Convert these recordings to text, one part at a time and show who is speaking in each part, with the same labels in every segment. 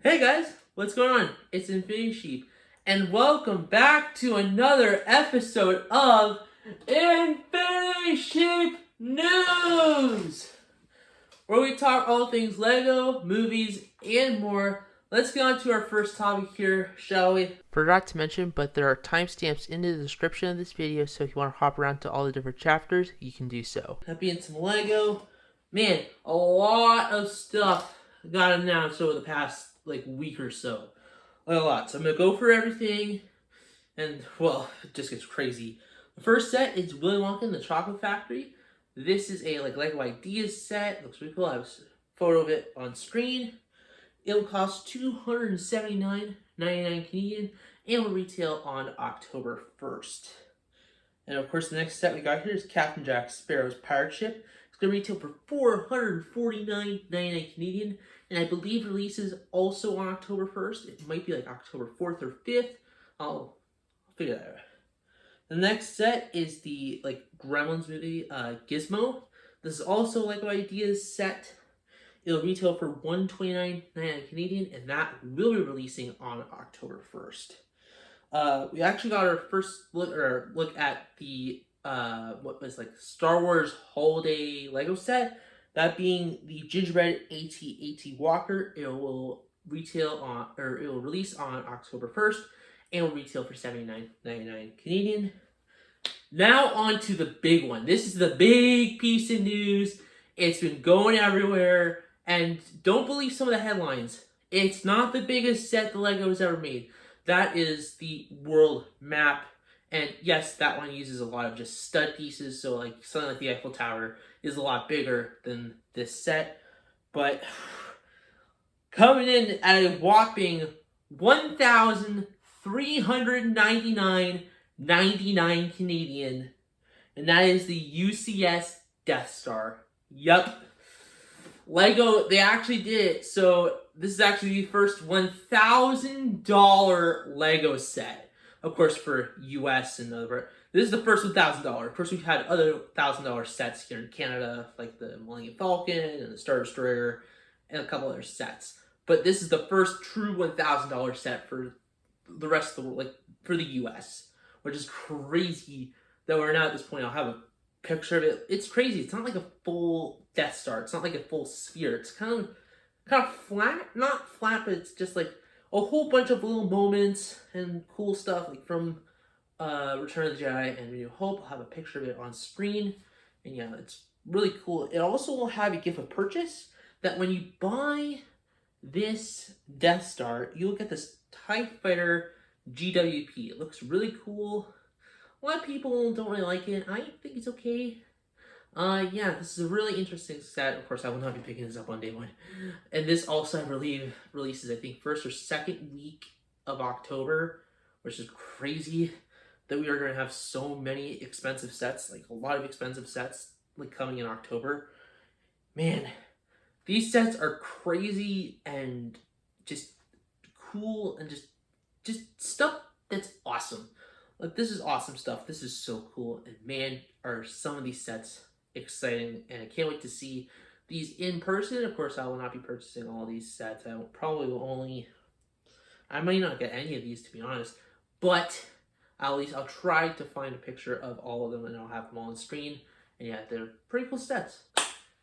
Speaker 1: Hey guys, what's going on? It's Infinity Sheep, and welcome back to another episode of Infinity Sheep News, where we talk all things Lego, movies, and more. Let's get on to our first topic here, shall we? Forgot to mention, but there are timestamps in the description of this video, so if you want to hop around to all the different chapters, you can do so. That being some Lego, man, a lot of stuff got announced over the past week or so. A lot. So I'm gonna go for everything, and well, it just gets crazy. The first set is Willy Wonka and the Chocolate Factory. This is a Lego Ideas set. Looks really cool. I have a photo of it on screen. It'll cost $279.99 Canadian and will retail on October 1st. And of course, the next set we got here is Captain Jack Sparrow's Pirate Ship. It's going to retail for $449.99 Canadian, and I believe releases also on October 1st. It might be October 4th or 5th. I'll figure that out. The next set is the Gremlins movie, Gizmo. This is also a Lego Ideas set. It'll retail for $129.99 Canadian, and that will be releasing on October 1st. We actually got our first look at the Star Wars Holiday Lego set. That being the Gingerbread AT-AT Walker. It will release on October 1st and will retail for $79.99 Canadian. Now on to the big one. This is the big piece of news. It's been going everywhere. And don't believe some of the headlines. It's not the biggest set the Lego has ever made. That is the world map. And yes, that one uses a lot of just stud pieces. So something like the Eiffel Tower is a lot bigger than this set. But coming in at a whopping $1,399.99 Canadian. And that is the UCS Death Star. Yup. Lego, they actually did it. So this is actually the first $1,000 Lego set. Of course, for US and other. This is the first $1,000. Of course, we've had other $1,000 sets here in Canada, like the Millennium Falcon and the Star Destroyer, and a couple other sets. But this is the first true $1,000 set for the rest of the world, for the US, which is crazy that we're now at this point. I'll have a picture of it. It's crazy. It's not like a full Death Star. It's not like a full sphere. It's kind of flat. Not flat, but it's just a whole bunch of little moments and cool stuff from Return of the Jedi and New Hope. I'll have a picture of it on screen. And yeah, it's really cool. It also will have a gift of purchase that when you buy this Death Star, you'll get this TIE Fighter GWP. It looks really cool. A lot of people don't really like it. I think it's okay. Yeah, this is a really interesting set. Of course, I will not be picking this up on day one. And this also, I believe, releases, I think, first or second week of October, which is crazy that we are going to have so many expensive sets, a lot of expensive sets, coming in October. Man, these sets are crazy and just cool and just stuff that's awesome. This is awesome stuff. This is so cool. And man, are some of these sets exciting. And I can't wait to see these in person. Of course, I will not be purchasing all these sets. I might not get any of these, to be honest. But at least I'll try to find a picture of all of them and I'll have them all on screen. And yeah, they're pretty cool sets.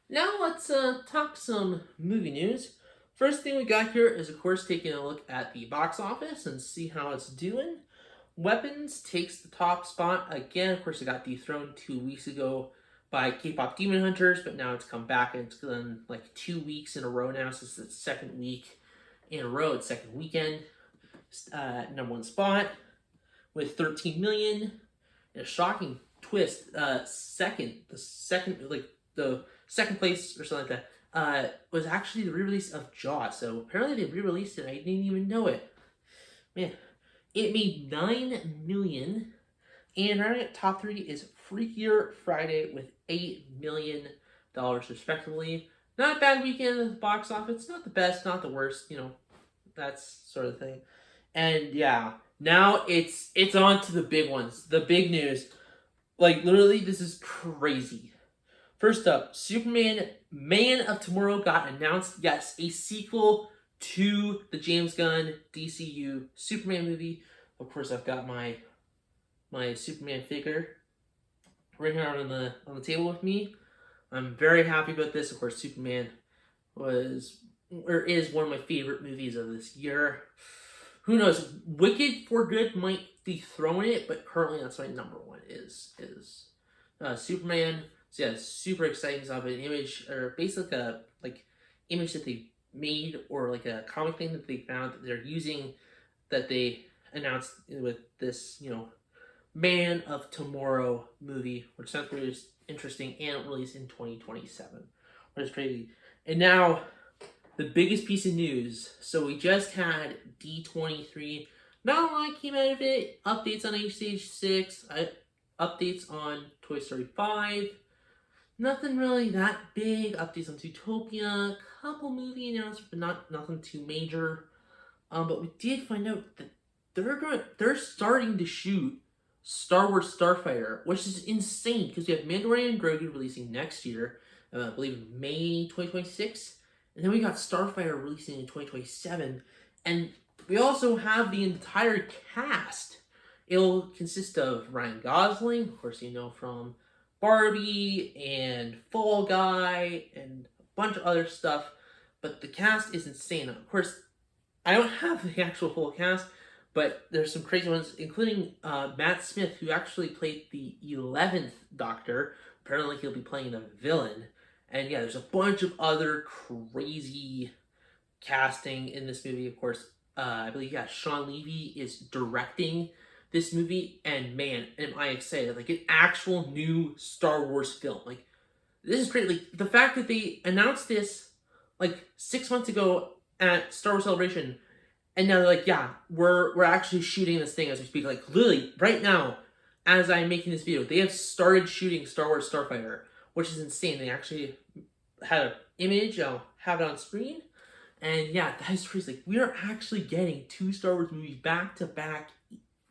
Speaker 1: Now let's talk some movie news. First thing we got here is, of course, taking a look at the box office and see how it's doing. Weapons takes the top spot again. Of course, it got dethroned 2 weeks ago by K-pop Demon Hunters, but now it's come back and it's done 2 weeks in a row now. So it's the second week in a row. It's second weekend. Number one spot with 13 million. And a shocking twist. The second place or something like that was actually the re-release of Jaws. So apparently they re-released it. I didn't even know it. Man. It made $9 million, and rounding at top 3 is Freakier Friday with $8 million respectively. Not a bad weekend at the box office. Not the best, not the worst. That's sort of the thing. And yeah, now it's on to the big ones, the big news. Literally, this is crazy. First up, Superman Man of Tomorrow got announced. Yes, a sequel to the James Gunn DCU Superman movie. Of course, I've got my Superman figure right here on the table with me. I'm very happy about this. Of course, Superman is one of my favorite movies of this year. Who knows? Wicked for Good might dethrone it, but currently that's my number one is Superman. So yeah, it's super exciting. It's an image, or basically a image that they made, or like a comic thing that they found that they're using, that they announced with this, Man of Tomorrow movie, which sounds really interesting, and released in 2027, which is crazy. And now, the biggest piece of news. So we just had D23. Not a lot came out of it. Updates on H-Stage 6. Updates on Toy Story 5. Nothing really that big. Updates on Zootopia. Couple movie announcements, but nothing too major. But we did find out that they're starting to shoot Star Wars Starfighter, which is insane because we have Mandalorian and Grogu releasing next year, I believe May 2026, and then we got Starfighter releasing in 2027, and we also have the entire cast. It'll consist of Ryan Gosling, of course, from Barbie and Fall Guy and a bunch of other stuff, but the cast is insane. Of course, I don't have the actual full cast, but there's some crazy ones, including Matt Smith, who actually played the 11th Doctor. Apparently he'll be playing a villain. And yeah, there's a bunch of other crazy casting in this movie. Of course, I believe, Sean Levy is directing this movie. And man, am I excited. Like, an actual new Star Wars film. Like, this is great. Like, the fact that they announced this, 6 months ago at Star Wars Celebration, and now they're like, we're actually shooting this thing as we speak. Like, literally, right now, as I'm making this video, they have started shooting Star Wars Starfighter, which is insane. They actually had an image. I'll have it on screen. And yeah, that is crazy. Like, we are actually getting 2 Star Wars movies back to back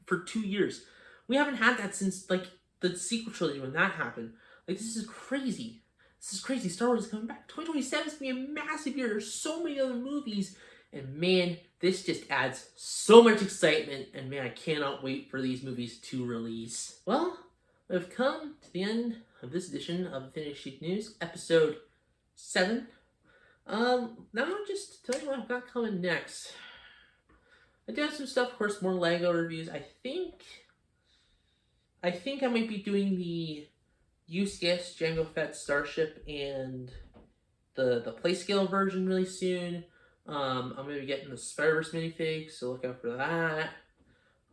Speaker 1: for 2 years. We haven't had that since, the sequel trilogy when that happened. Like, this is crazy. This is crazy. Star Wars is coming back. 2027 is going to be a massive year. There's so many other movies. And man, this just adds so much excitement, and man, I cannot wait for these movies to release. Well, we've come to the end of this edition of Infinity Sheep News, episode 7. Now just to tell you what I've got coming next. I do have some stuff, of course, more LEGO reviews. I think I might be doing the UCS Jango Fett Starship and the Playscale version really soon. I'm going to be getting the Spider-Verse minifig, so look out for that.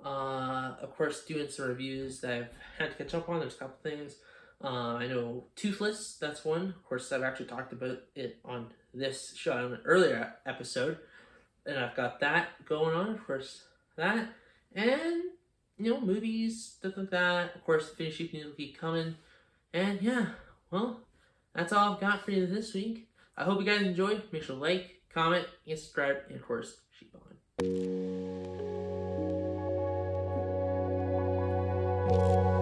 Speaker 1: Of course, doing some reviews that I've had to catch up on. There's a couple things. I know Toothless, that's one. Of course, I've actually talked about it on this show, on an earlier episode. And I've got that going on, of course, that. And, movies, stuff like that. Of course, the Infinity Sheep News will keep coming. And yeah, well, that's all I've got for you this week. I hope you guys enjoyed. Make sure to like, comment, and subscribe, and of course, sheep on.